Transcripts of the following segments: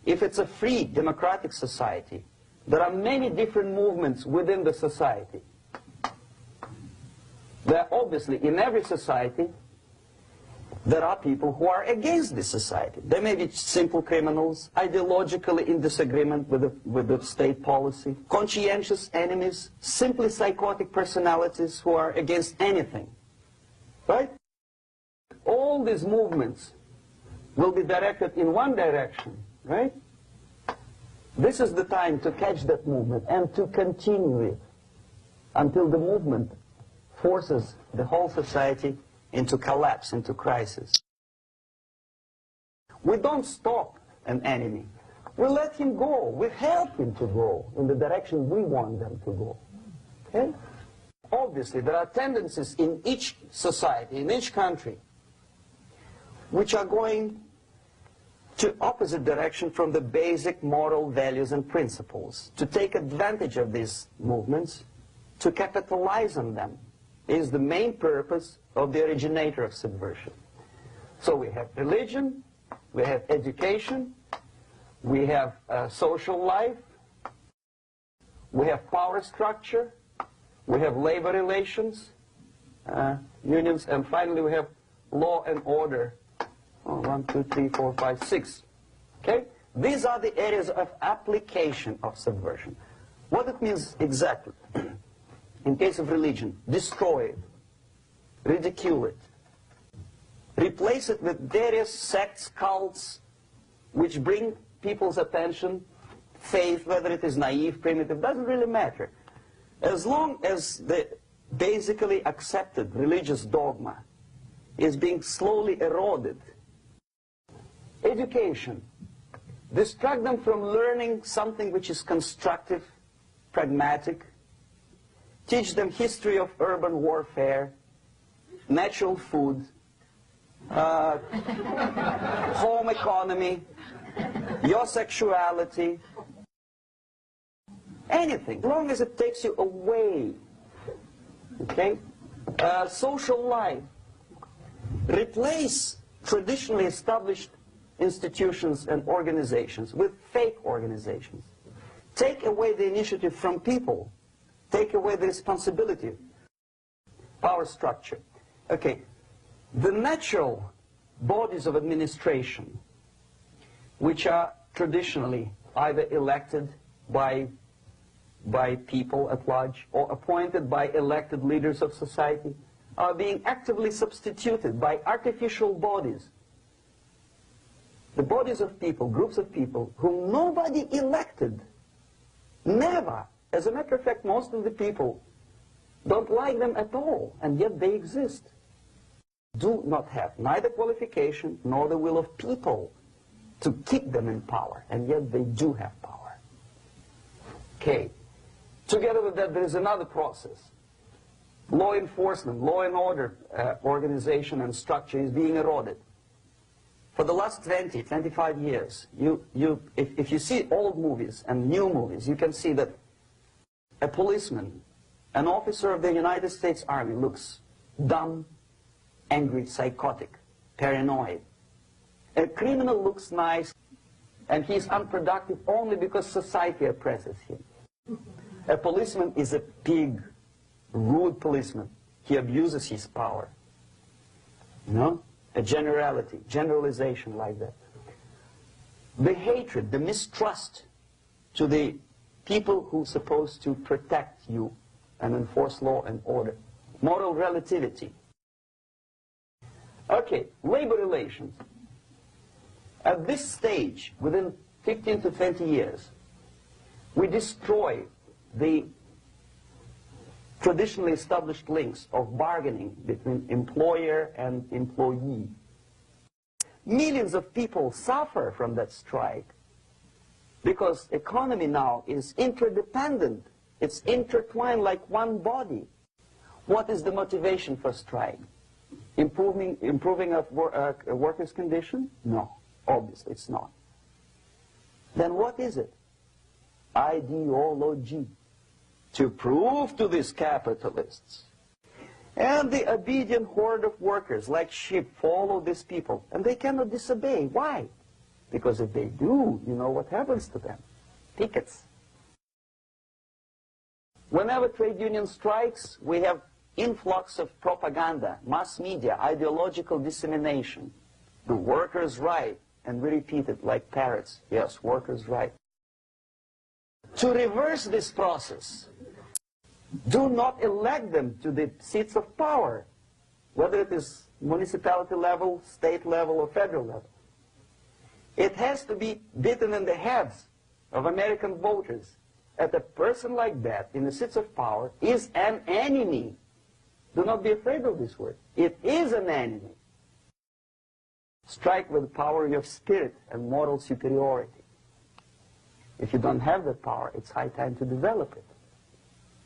if it's a free democratic society, there are many different movements within the society. There are obviously, in every society, there are people who are against this society. They may be simple criminals, ideologically in disagreement with the state policy, conscientious enemies, simply psychotic personalities who are against anything. Right? All these movements will be directed in one direction, right? This is the time to catch that movement and to continue it until the movement forces the whole society into collapse, into crisis. We don't stop an enemy. We let him go. We help him to go in the direction we want them to go. Okay? Obviously, there are tendencies in each society, in each country, which are going to opposite direction from the basic moral values and principles. To take advantage of these movements, to capitalize on them, is the main purpose of the originator of subversion. So we have religion, we have education, we have social life, we have power structure, we have labor relations, unions, and finally we have law and order. 1, 2, 3, 4, 5, 6. Okay? These are the areas of application of subversion. What it means exactly? In case of religion, destroy it, ridicule it, replace it with various sects, cults, which bring people's attention, faith, whether it is naive, primitive, doesn't really matter. As long as the basically accepted religious dogma is being slowly eroded. Education. Distract them from learning something which is constructive, pragmatic. Teach them history of urban warfare, natural food, home economy, your sexuality, anything, as long as it takes you away. Okay? Social life. Replace traditionally established institutions and organizations with fake organizations. Take away the initiative from people. Take away the responsibility. Power structure. Okay. The natural bodies of administration, which are traditionally either elected by people at large or appointed by elected leaders of society, are being actively substituted by artificial bodies. The bodies of people, groups of people, whom nobody elected. Never. As a matter of fact, most of the people don't like them at all, and yet they exist. Do not have neither qualification nor the will of people to keep them in power, and yet they do have power. Okay. Together with that, there is another process. Law enforcement, law and order organization and structure is being eroded. For the last 20, 25 years, if you see old movies and new movies, you can see that a policeman, an officer of the United States Army, looks dumb, angry, psychotic, paranoid. A criminal looks nice, and he's unproductive only because society oppresses him. A policeman is a pig, rude policeman. He abuses his power. You know? A generality, generalization like that. The hatred, the mistrust to the people who are supposed to protect you and enforce law and order. Moral relativity. Okay, labor relations. At this stage, within 15 to 20 years, we destroy the traditionally established links of bargaining between employer and employee. Millions of people suffer from that strike because economy now is interdependent. It's intertwined like one body. What is the motivation for strike? Improving a worker's condition? No, obviously it's not. Then what is it? Ideology. To prove to these capitalists. And the obedient horde of workers, like sheep, follow these people. And they cannot disobey. Why? Because if they do, you know what happens to them. Pickets. Whenever trade union strikes, we have influx of propaganda, mass media, ideological dissemination. The workers' right. And we repeat it like parrots. Yes, workers' right. To reverse this process, do not elect them to the seats of power, whether it is municipality level, state level, or federal level. It has to be beaten in the heads of American voters that a person like that in the seats of power is an enemy. Do not be afraid of this word. It is an enemy. Strike with the power of spirit and moral superiority. If you don't have that power, it's high time to develop it.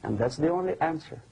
And that's the only answer.